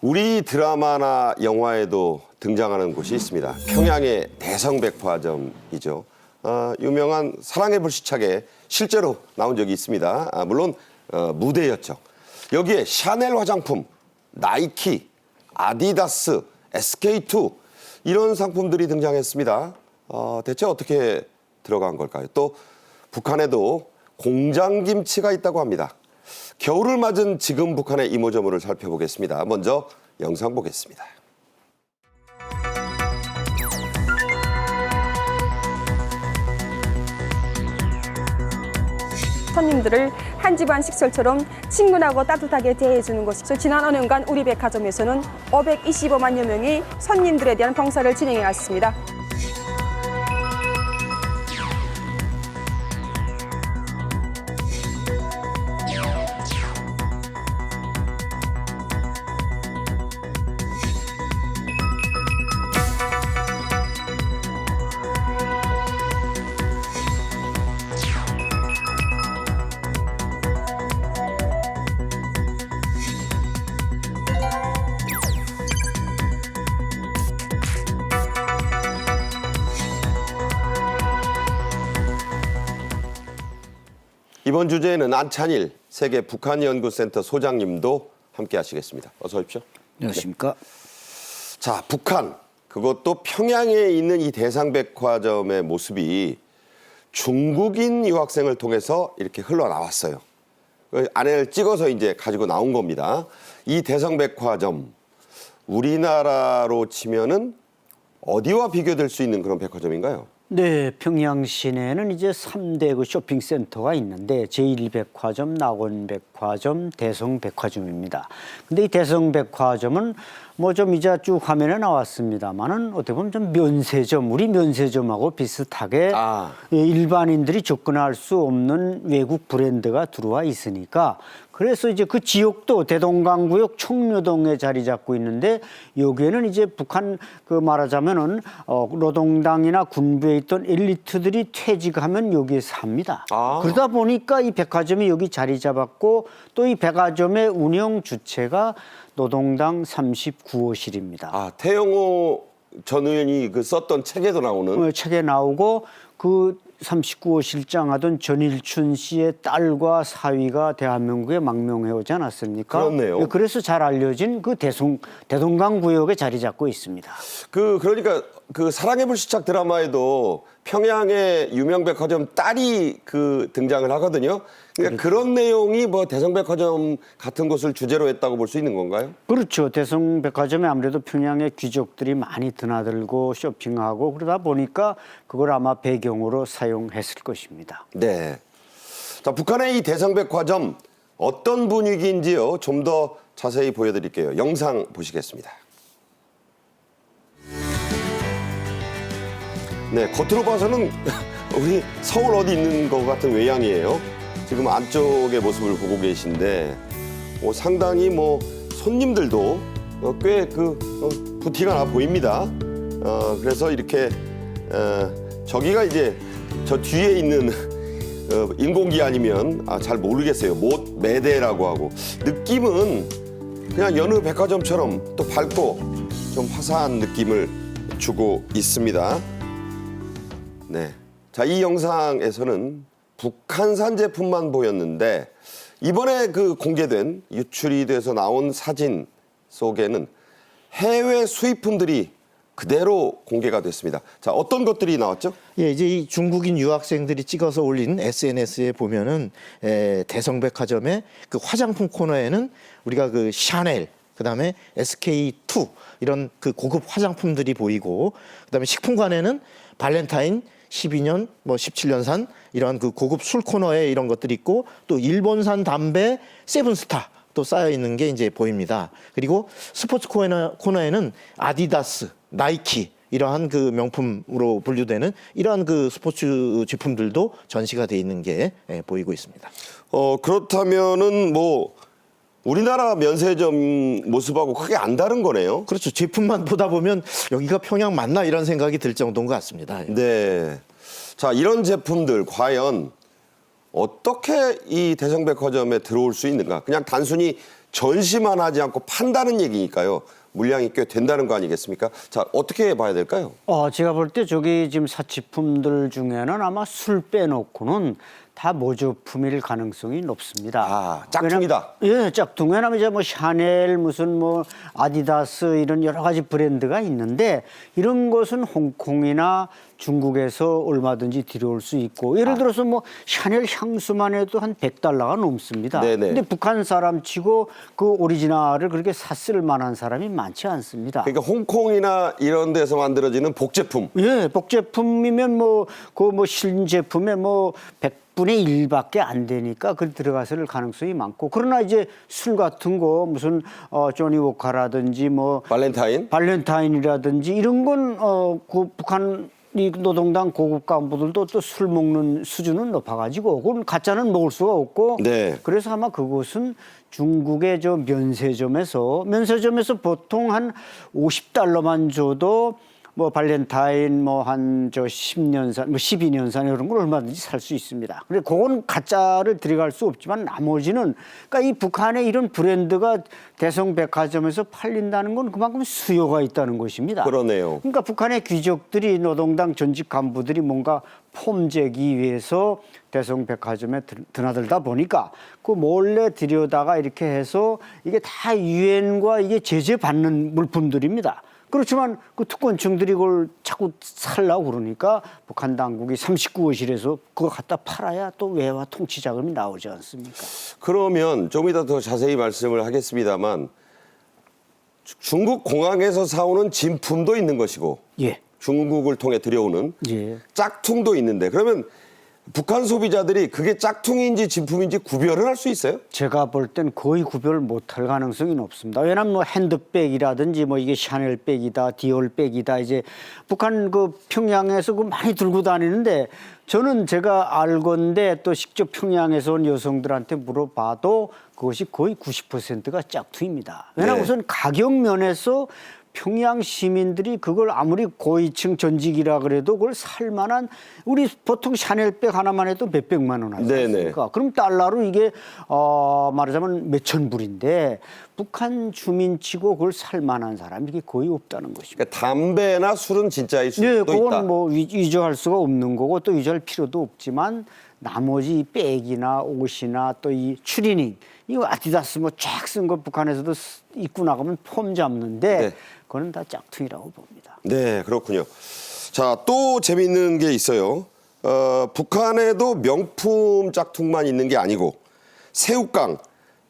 우리 드라마나 영화에도 등장하는 곳이 있습니다. 평양의 대성백화점이죠. 유명한 사랑의 불시착에 실제로 나온 적이 있습니다. 물론 무대였죠. 여기에 샤넬 화장품, 나이키, 아디다스, SK2 이런 상품들이 등장했습니다. 대체 어떻게 들어간 걸까요? 또 북한에도 공장김치가 있다고 합니다. 겨울을 맞은 지금 북한의 이모저모를 살펴보겠습니다. 먼저 영상 보겠습니다. 손님들을 한 집안 식설처럼 친근하고 따뜻하게 대해주는 것이 지난 5년간 우리 백화점에서는 525만여 명이 손님들에 대한 봉사를 진행해 왔습니다. 이번 주제에는 안찬일 세계 북한연구센터 소장님도 함께 하시겠습니다. 어서 오십시오. 안녕하십니까. 자, 북한, 그것도 평양에 있는 이 대성백화점의 모습이 중국인 유학생을 통해서 이렇게 흘러나왔어요. 안을 찍어서 이제 가지고 나온 겁니다. 이 대성백화점, 우리나라로 치면은 어디와 비교될 수 있는 그런 백화점인가요? 네, 평양 시내에는 이제 3대 그 쇼핑센터가 있는데 제1백화점, 낙원백화점, 대성백화점입니다. 근데 이 대성백화점은 뭐 좀 이제 쭉 화면에 나왔습니다만은 어떻게 보면 좀 면세점, 우리 면세점하고 비슷하게 일반인들이 접근할 수 없는 외국 브랜드가 들어와 있으니까 그래서 이제 그 지역도 대동강구역 청류동에 자리 잡고 있는데 여기에는 이제 북한 그 말하자면은 노동당이나 군부에 있던 엘리트들이 퇴직하면 여기에 삽니다. 그러다 보니까 이 백화점이 여기 자리 잡았고 또 이 백화점의 운영 주체가 노동당 39호실입니다. 태영호 전 의원이 그 썼던 책에도 나오는? 책에 나오고 그 39호 실장하던 전일춘 씨의 딸과 사위가 대한민국에 망명해 오지 않았습니까? 그렇네요. 그래서 잘 알려진 그 대동강 구역에 자리 잡고 있습니다. 그러니까 그 사랑의 불시착 드라마에도 평양의 유명 백화점 딸이 그 등장을 하거든요. 그러니까 그런 내용이 뭐 대성백화점 같은 곳을 주제로 했다고 볼 수 있는 건가요? 그렇죠. 대성백화점에 아무래도 평양의 귀족들이 많이 드나들고 쇼핑하고 그러다 보니까 그걸 아마 배경으로 사용했을 것입니다. 네. 자, 북한의 이 대성백화점 어떤 분위기인지요. 좀 더 자세히 보여드릴게요. 영상 보시겠습니다. 네, 겉으로 봐서는 우리 서울 어디 있는 것 같은 외양이에요. 지금 안쪽의 모습을 보고 계신데 상당히 뭐 손님들도 꽤 부티가 나 보입니다. 그래서 이렇게 저기가 이제 저 뒤에 있는 인공기 아니면 잘 모르겠어요. 못 매대라고 하고 느낌은 그냥 여느 백화점처럼 또 밝고 좀 화사한 느낌을 주고 있습니다. 네, 자, 이 영상에서는 북한산 제품만 보였는데 이번에 그 공개된 유출이 돼서 나온 사진 속에는 해외 수입품들이 그대로 공개가 됐습니다. 자, 어떤 것들이 나왔죠? 예, 이제 이 중국인 유학생들이 찍어서 올린 SNS에 보면은 대성백화점의 그 화장품 코너에는 우리가 그 샤넬, 그다음에 SK2 이런 그 고급 화장품들이 보이고 그다음에 식품관에는 발렌타인 12년, 뭐 17년산 이러한 그 고급 술 코너에 이런 것들이 있고 또 일본산 담배 세븐스타 또 쌓여 있는 게 이제 보입니다. 그리고 스포츠 코너에는 아디다스, 나이키 이러한 그 명품으로 분류되는 이러한 그 스포츠 제품들도 전시가 돼 있는 게 보이고 있습니다. 그렇다면은 뭐 우리나라 면세점 모습하고 크게 안 다른 거네요. 그렇죠. 제품만 보다 보면 여기가 평양 맞나 이런 생각이 들 정도인 것 같습니다. 네. 자, 이런 제품들 과연 어떻게 이 대성백화점에 들어올 수 있는가? 그냥 단순히 전시만 하지 않고 판다는 얘기니까요. 물량이 꽤 된다는 거 아니겠습니까? 자, 어떻게 봐야 될까요? 제가 볼 때 저기 지금 사치품들 중에는 아마 술 빼놓고는 다 모조품일 가능성이 높습니다. 아, 짝퉁이다. 예, 짝퉁. 왜냐면 이제 뭐 샤넬 무슨 뭐 아디다스 이런 여러 가지 브랜드가 있는데 이런 것은 홍콩이나 중국에서 얼마든지 들여올 수 있고 예를 들어서 뭐 샤넬 향수만 해도 한 100달러가 넘습니다. 네네. 근데 북한 사람 치고 그 오리지널을 그렇게 샀을 만한 사람이 많지 않습니다. 그러니까 홍콩이나 이런 데서 만들어지는 복제품. 예, 복제품이면 뭐 그 뭐 신제품에 뭐 100분의 1밖에 안 되니까 그 들어갔을 가능성이 많고 그러나 이제 술 같은 거 무슨 조니 워커라든지 뭐 발렌타인이라든지 이런 건 그 북한 이 노동당 고급 간부들도 또 술 먹는 수준은 높아가지고 그건 가짜는 먹을 수가 없고 네. 그래서 아마 그것은 중국의 저 면세점에서 보통 한 50달러만 줘도 뭐 발렌타인 뭐 한 저 10년산 뭐 12년산 이런 걸 얼마든지 살 수 있습니다. 근데 그건 가짜를 들어갈 수 없지만 나머지는 그러니까 이 북한의 이런 브랜드가 대성백화점에서 팔린다는 건 그만큼 수요가 있다는 것입니다. 그러네요. 그러니까 북한의 귀족들이 노동당 전직 간부들이 뭔가 폼재기 위해서 대성백화점에 드나들다 보니까 그 몰래 들여다가 이렇게 해서 이게 다 유엔과 이게 제재받는 물품들입니다. 그렇지만 그 특권층들이 그걸 자꾸 살라고 그러니까 북한 당국이 39호실에서 그거 갖다 팔아야 또 외화 통치 자금이 나오지 않습니까? 그러면 좀 이따 더 자세히 말씀을 하겠습니다만 중국 공항에서 사오는 진품도 있는 것이고 예. 중국을 통해 들여오는 예. 짝퉁도 있는데 그러면 북한 소비자들이 그게 짝퉁인지 진품인지 구별을 할 수 있어요? 제가 볼 땐 거의 구별을 못할 가능성이 높습니다. 왜냐하면 뭐 핸드백이라든지 뭐 이게 샤넬 백이다, 디올 백이다 이제 북한 그 평양에서 그 많이 들고 다니는데 저는 제가 알건데 또 직접 평양에서 온 여성들한테 물어봐도 그것이 거의 90%가 짝퉁입니다. 왜냐하면 네. 우선 가격 면에서 평양 시민들이 그걸 아무리 고위층 전직이라 그래도 그걸 살 만한 우리 보통 샤넬백 하나만 해도 몇백만 원 하지 않습니까? 그럼 달러로 이게 말하자면 몇천 불인데 북한 주민치고 그걸 살 만한 사람이 이게 거의 없다는 것입니다. 그러니까 담배나 술은 진짜일 수도 네, 있다. 그건 뭐 위조할 수가 없는 거고 또 위조할 필요도 없지만 나머지 백이나 옷이나 또 이 추리닝 이거 아디다스 뭐 쫙 쓴 거 북한에서도 입고 나가면 폼 잡는데 네. 그거는 다 짝퉁이라고 봅니다. 네, 그렇군요. 자, 또 재미있는 게 있어요. 북한에도 명품 짝퉁만 있는 게 아니고 새우깡,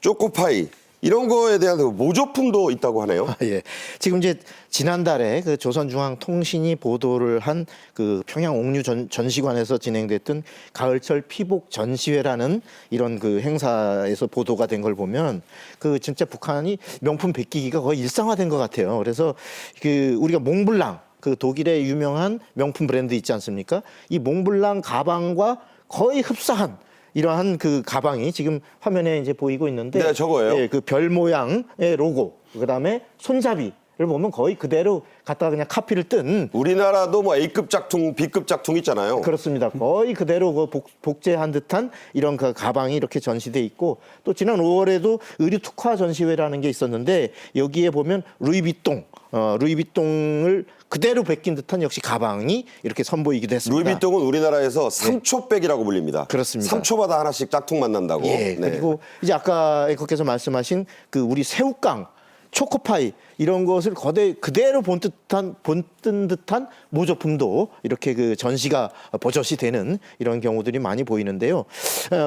초코파이 이런 거에 대한 모조품도 있다고 하네요. 예. 지금 이제 지난달에 그 조선중앙통신이 보도를 한 그 평양 옥류 전시관에서 진행됐던 가을철 피복 전시회라는 이런 그 행사에서 보도가 된 걸 보면 그 진짜 북한이 명품 베끼기가 거의 일상화된 것 같아요. 그래서 그 우리가 몽블랑 그 독일의 유명한 명품 브랜드 있지 않습니까? 이 몽블랑 가방과 거의 흡사한 이러한 그 가방이 지금 화면에 이제 보이고 있는데, 네, 저거예요. 예, 그 별 모양의 로고, 그다음에 손잡이를 보면 거의 그대로 갖다가 그냥 카피를 뜬. 우리나라도 뭐 A급 짝퉁, B급 짝퉁 있잖아요. 그렇습니다. 거의 그대로 그 복제한 듯한 이런 그 가방이 이렇게 전시돼 있고 또 지난 5월에도 의류 특화 전시회라는 게 있었는데 여기에 보면 루이비통을 그대로 베낀 듯한 역시 가방이 이렇게 선보이기도 했습니다. 루이비통은 우리나라에서 삼초백이라고 불립니다. 그렇습니다. 3초마다 하나씩 짝퉁 만난다고. 예, 그리고 이제 아까 앵커께서 말씀하신 그 우리 새우깡, 초코파이 이런 것을 그대로 본뜬 듯한 모조품도 이렇게 그 전시가 버젓이 되는 이런 경우들이 많이 보이는데요.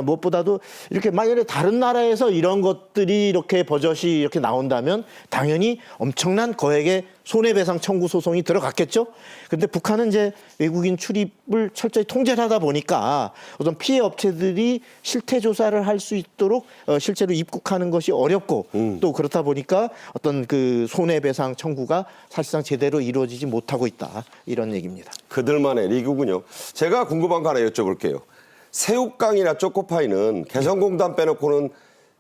무엇보다도 이렇게 만약에 다른 나라에서 이런 것들이 이렇게 버젓이 이렇게 나온다면 당연히 엄청난 거액의 손해배상 청구 소송이 들어갔겠죠. 그런데 북한은 이제 외국인 출입을 철저히 통제를 하다 보니까 어떤 피해 업체들이 실태 조사를 할 수 있도록 실제로 입국하는 것이 어렵고 또 그렇다 보니까 어떤 그 손해배상 청구가 사실상 제대로 이루어지지 못하고 있다 이런 얘기입니다. 그들만의 리그군요. 제가 궁금한 거 하나 여쭤볼게요. 새우깡이나 초코파이는 개성공단 빼놓고는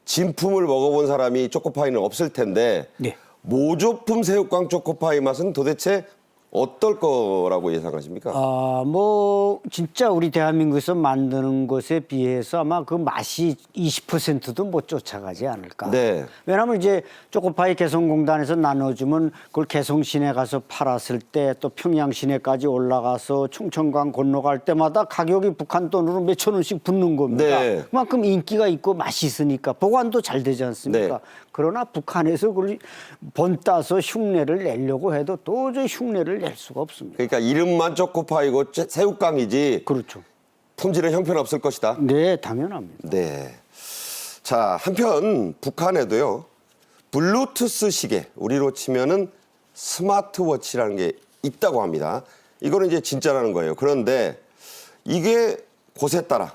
진품을 먹어본 사람이 초코파이는 없을 텐데 네. 모조품 새우깡 초코파이 맛은 도대체 어떨 거라고 예상하십니까? 뭐 진짜 우리 대한민국에서 만드는 것에 비해서 아마 그 맛이 20%도 못 쫓아가지 않을까. 네. 왜냐하면 이제 초코파이 개성공단에서 나눠주면 그걸 개성시내 가서 팔았을 때 또 평양시내까지 올라가서 충청강 건너갈 때마다 가격이 북한 돈으로 몇천 원씩 붙는 겁니다. 네. 그만큼 인기가 있고 맛있으니까 보관도 잘 되지 않습니까? 네. 그러나 북한에서 그걸 번따서 흉내를 내려고 해도 도저히 흉내를 낼 수가 없습니다. 그러니까 이름만 초코파이고 새우깡이지 그렇죠. 품질은 형편없을 것이다. 네, 당연합니다. 네. 자, 한편 북한에도요. 블루투스 시계, 우리로 치면은 스마트워치라는 게 있다고 합니다. 이거는 이제 진짜라는 거예요. 그런데 이게 곳에 따라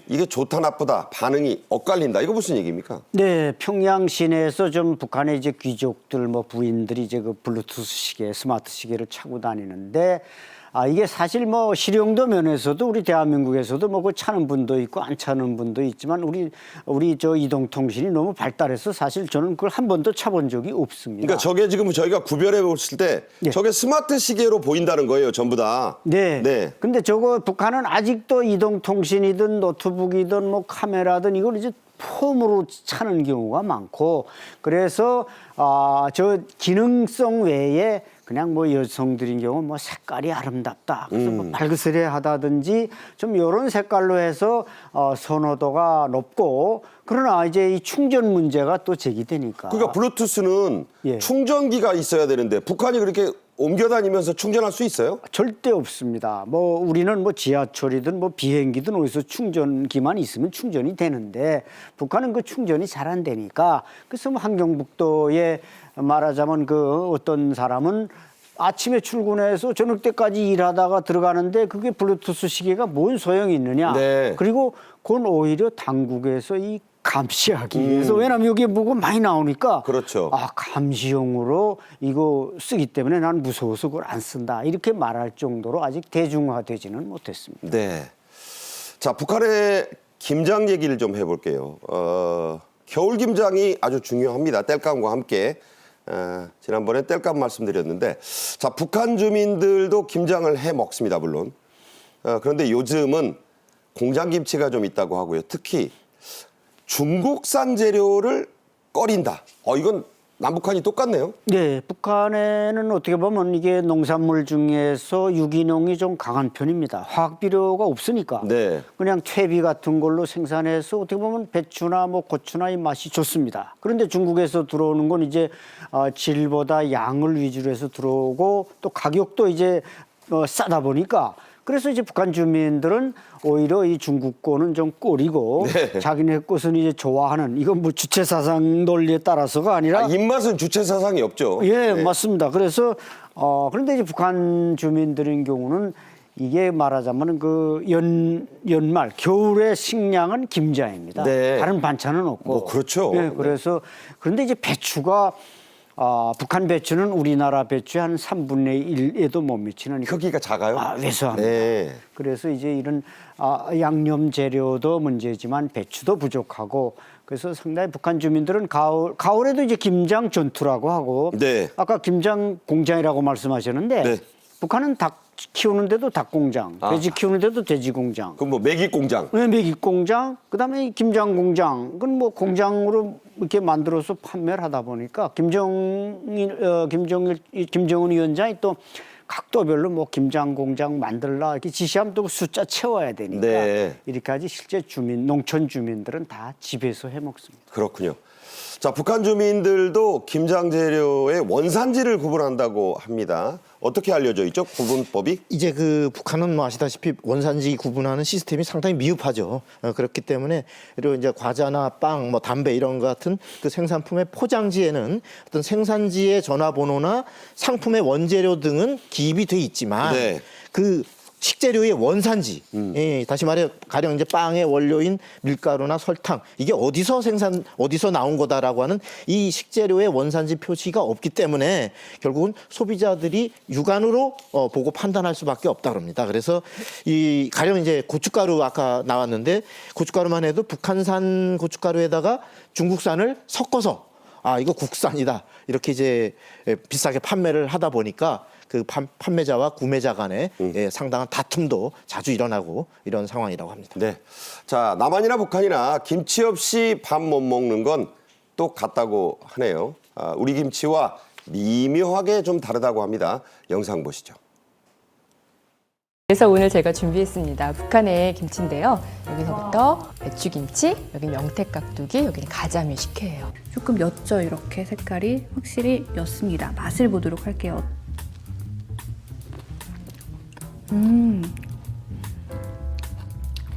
이게 좋다 나쁘다 반응이 엇갈린다. 이거 무슨 얘기입니까? 네, 평양 시내에서 좀 북한의 이제 귀족들 뭐 부인들이 이제 그 블루투스 시계, 스마트 시계를 차고 다니는데 이게 사실 뭐 실용도 면에서도 우리 대한민국에서도 뭐 그 차는 분도 있고 안 차는 분도 있지만 우리 저 이동통신이 너무 발달해서 사실 저는 그걸 한 번도 차본 적이 없습니다. 그러니까 저게 지금 저희가 구별해 봤을 때 예. 저게 스마트 시계로 보인다는 거예요, 전부 다. 네. 네. 근데 저거 북한은 아직도 이동통신이든 노트북이든 뭐 카메라든 이걸 이제 폼으로 차는 경우가 많고 그래서 저 기능성 외에 그냥 뭐 여성들인 경우 뭐 색깔이 아름답다. 그래서 뭐 발그스레하다든지 좀 이런 색깔로 해서 선호도가 높고 그러나 이제 이 충전 문제가 또 제기되니까. 그러니까 블루투스는 예. 충전기가 있어야 되는데 북한이 그렇게 옮겨 다니면서 충전할 수 있어요? 절대 없습니다. 뭐 우리는 뭐 지하철이든 뭐 비행기든 어디서 충전기만 있으면 충전이 되는데 북한은 그 충전이 잘 안 되니까 그래서 뭐 함경북도에 말하자면 그 어떤 사람은 아침에 출근해서 저녁 때까지 일하다가 들어가는데 그게 블루투스 시계가 뭔 소용이 있느냐. 네. 그리고 그건 오히려 당국에서 이 감시하기 위해서 왜냐하면 여기에 뭐가 많이 나오니까 그렇죠. 감시용으로 이거 쓰기 때문에 난 무서워서 그걸 안 쓴다 이렇게 말할 정도로 아직 대중화되지는 못했습니다. 네. 자, 북한의 김장 얘기를 좀 해볼게요. 겨울 김장이 아주 중요합니다. 땔감과 함께. 지난번에 땔감 말씀드렸는데, 자, 북한 주민들도 김장을 해 먹습니다, 물론. 그런데 요즘은 공장 김치가 좀 있다고 하고요. 특히 중국산 재료를 꺼린다. 이건 남북한이 똑같네요. 네, 북한에는 어떻게 보면 이게 농산물 중에서 유기농이 좀 강한 편입니다. 화학 비료가 없으니까. 네. 그냥 퇴비 같은 걸로 생산해서 어떻게 보면 배추나 뭐 고추나 이 맛이 좋습니다. 그런데 중국에서 들어오는 건 이제 질보다 양을 위주로 해서 들어오고 또 가격도 이제 싸다 보니까 그래서 이제 북한 주민들은 오히려 이 중국 거는 좀 꺼리고 네. 자기네 것은 이제 좋아하는 이건 뭐 주체 사상 논리에 따라서가 아니라 입맛은 주체 사상이 없죠. 예, 네. 맞습니다. 그래서 그런데 이제 북한 주민들인 경우는 이게 말하자면 그 연말 겨울의 식량은 김장입니다. 네. 다른 반찬은 없고. 뭐 그렇죠. 예, 그래서 그런데 이제 배추가 북한 배추는 우리나라 배추의 한 3분의 1에도 못 미치는 크기가 작아요? 왜소합니다. 네. 그래서 이제 이런 양념 재료도 문제지만 배추도 부족하고 그래서 상당히 북한 주민들은 가을에도 이제 김장 전투라고 하고 네. 아까 김장 공장이라고 말씀하셨는데 네. 북한은 닭 키우는데도 닭 공장, 돼지 키우는데도 돼지 공장. 그럼 뭐 매기 공장. 네, 매기 공장, 그다음에 김장 공장. 그건 뭐 공장으로 이렇게 만들어서 판매를 하다 보니까 김정은 위원장이 또 각도별로 뭐 김장 공장 만들라 이렇게 지시하면 또 숫자 채워야 되니까 네. 이렇게 하지 실제 농촌 주민들은 다 집에서 해 먹습니다. 그렇군요. 자, 북한 주민들도 김장 재료의 원산지를 구분한다고 합니다. 어떻게 알려져 있죠? 구분법이? 이제 그 북한은 뭐 아시다시피 원산지 구분하는 시스템이 상당히 미흡하죠. 그렇기 때문에 그리고 이제 과자나 빵, 뭐 담배 이런 것 같은 그 생산품의 포장지에는 어떤 생산지의 전화번호나 상품의 원재료 등은 기입이 돼 있지만 네. 그 식재료의 원산지, 예, 다시 말해 가령 이제 빵의 원료인 밀가루나 설탕 이게 어디서 나온 거다라고 하는 이 식재료의 원산지 표시가 없기 때문에 결국은 소비자들이 육안으로 보고 판단할 수밖에 없다 그럽니다. 그래서 이 가령 이제 고춧가루 아까 나왔는데 고춧가루만 해도 북한산 고춧가루에다가 중국산을 섞어서 아 이거 국산이다 이렇게 이제 비싸게 판매를 하다 보니까 그 판매자와 구매자 간에 상당한 다툼도 자주 일어나고 이런 상황이라고 합니다. 네. 자, 남한이나 북한이나 김치 없이 밥 못 먹는 건 똑같다고 하네요. 우리 김치와 미묘하게 좀 다르다고 합니다. 영상 보시죠. 그래서 오늘 제가 준비했습니다. 북한의 김치인데요. 여기서부터 배추김치, 여기 명태깍두기, 여기는 가자미 식혜예요. 조금 옅죠. 이렇게 색깔이 확실히 옅습니다. 맛을 보도록 할게요.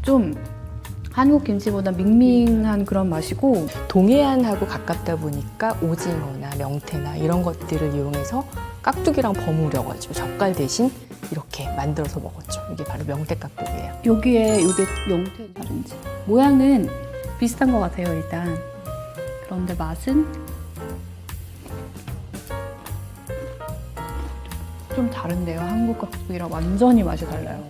좀 한국 김치보다 밍밍한 그런 맛이고 동해안하고 가깝다 보니까 오징어나 명태나 이런 것들을 이용해서 깍두기랑 버무려가지고 젓갈 대신 이렇게 만들어서 먹었죠. 이게 바로 명태깍두기예요. 여기에 이게 명태 다른지 모양은 비슷한 것 같아요. 일단 그런데 맛은 좀 다른데요. 한국 깍두기랑 완전히 맛이 달라요.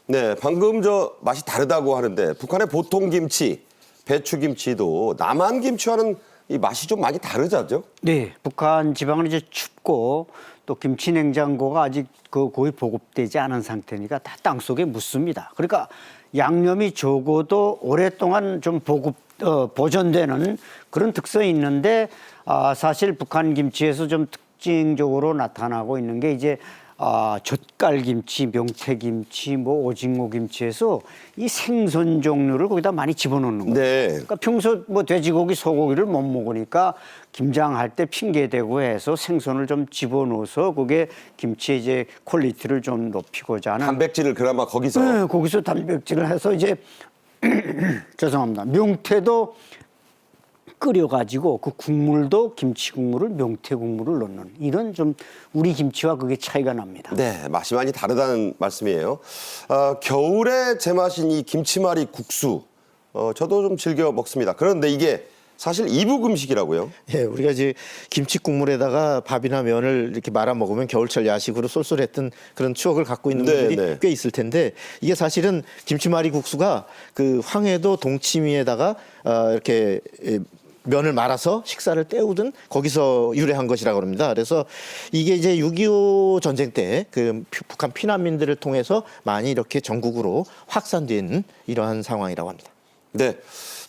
네, 방금 저 맛이 다르다고 하는데 북한의 보통 김치, 배추김치도 남한 김치와는 이 맛이 좀 많이 다르죠? 네, 북한 지방은 이제 춥고 또 김치 냉장고가 아직 거의 보급되지 않은 상태니까 다 땅속에 묻습니다. 그러니까 양념이 적어도 오랫동안 좀 보존되는 그런 특성이 있는데 사실 북한 김치에서 좀 특징적으로 나타나고 있는 게 이제 젓갈김치, 명태김치, 뭐 오징어김치에서 이 생선 종류를 거기다 많이 집어넣는 거예요. 네. 그러니까 평소 뭐 돼지고기, 소고기를 못 먹으니까 김장할 때 핑계대고 해서 생선을 좀 집어넣어서 그게 김치의 이제 퀄리티를 좀 높이고자 하는. 단백질을 그나마 거기서. 네, 거기서 단백질을 해서 이제 죄송합니다. 명태도 끓여가지고 그 국물도 김치 국물을 명태 국물을 넣는 이런 좀 우리 김치와 그게 차이가 납니다. 네, 맛이 많이 다르다는 말씀이에요. 겨울에 제맛인 이 김치말이 국수, 저도 좀 즐겨 먹습니다. 그런데 이게 사실 이북 음식이라고요. 예, 우리가 이제 김치 국물에다가 밥이나 면을 이렇게 말아 먹으면 겨울철 야식으로 쏠쏠했던 그런 추억을 갖고 있는 네, 분들이 네. 꽤 있을 텐데 이게 사실은 김치말이 국수가 그 황해도 동치미에다가 이렇게 면을 말아서 식사를 때우든 거기서 유래한 것이라고 합니다. 그래서 이게 이제 6.25 전쟁 때 그 북한 피난민들을 통해서 많이 이렇게 전국으로 확산된 이러한 상황이라고 합니다. 네.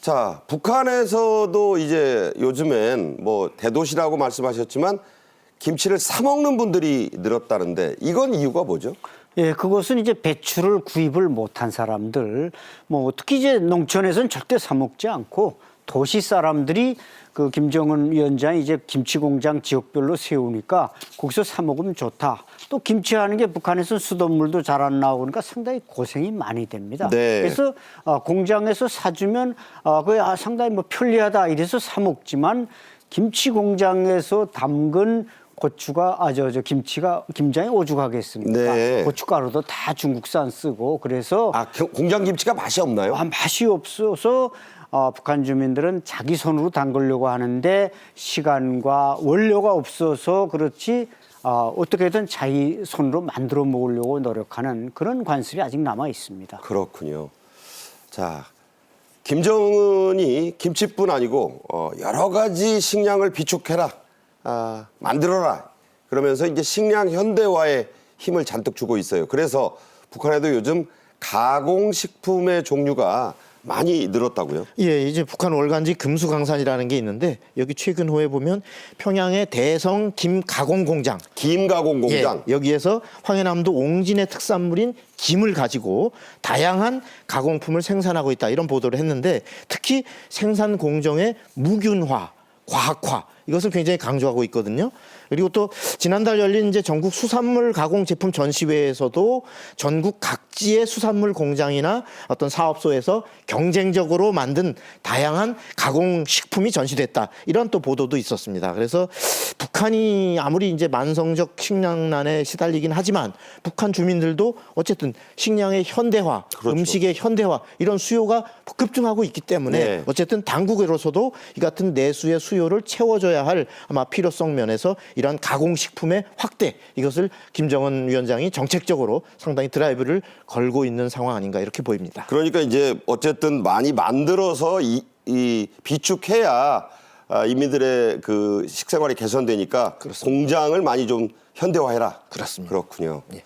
자, 북한에서도 이제 요즘엔 뭐 대도시라고 말씀하셨지만 김치를 사 먹는 분들이 늘었다는데 이건 이유가 뭐죠? 예, 그것은 이제 배추를 구입을 못한 사람들, 뭐 특히 이제 농촌에서는 절대 사 먹지 않고 도시 사람들이 그 김정은 위원장이 이제 김치 공장 지역별로 세우니까 거기서 사 먹으면 좋다. 또 김치하는 게 북한에서 수돗물도 잘 안 나오니까 상당히 고생이 많이 됩니다. 네. 그래서 공장에서 사주면 그게 상당히 뭐 편리하다 이래서 사 먹지만 김치 공장에서 담근 고추가 김치가 김장에 오죽하겠습니까? 네. 고춧가루도 다 중국산 쓰고 그래서 공장 김치가 맛이 없나요? 맛이 없어서 북한 주민들은 자기 손으로 담그려고 하는데 시간과 원료가 없어서 그렇지 어떻게든 자기 손으로 만들어 먹으려고 노력하는 그런 관습이 아직 남아 있습니다. 그렇군요. 자, 김정은이 김치뿐 아니고 여러 가지 식량을 비축해라, 만들어라. 그러면서 이제 식량 현대화에 힘을 잔뜩 주고 있어요. 그래서 북한에도 요즘 가공식품의 종류가 많이 늘었다고요? 예, 이제 북한 월간지 금수강산이라는 게 있는데 여기 최근 호에 보면 평양의 대성 김 가공 공장, 김 가공 공장. 예, 여기에서 황해남도 옹진의 특산물인 김을 가지고 다양한 가공품을 생산하고 있다 이런 보도를 했는데 특히 생산 공정의 무균화, 과학화 이것을 굉장히 강조하고 있거든요. 그리고 또 지난달 열린 이제 전국 수산물 가공 제품 전시회에서도 전국 각지의 수산물 공장이나 어떤 사업소에서 경쟁적으로 만든 다양한 가공 식품이 전시됐다. 이런 또 보도도 있었습니다. 그래서 북한이 아무리 이제 만성적 식량난에 시달리긴 하지만 북한 주민들도 어쨌든 식량의 현대화, 그렇죠. 음식의 현대화 이런 수요가 급증하고 있기 때문에 네. 어쨌든 당국으로서도 이 같은 내수의 수요를 채워줘야 할 아마 필요성 면에서 이런 가공식품의 확대 이것을 김정은 위원장이 정책적으로 상당히 드라이브를 걸고 있는 상황 아닌가 이렇게 보입니다. 그러니까 이제 어쨌든 많이 만들어서 이 비축해야 인민들의 그 식생활이 개선되니까 그렇습니다. 공장을 많이 좀 현대화해라. 그렇습니다. 그렇군요. 예.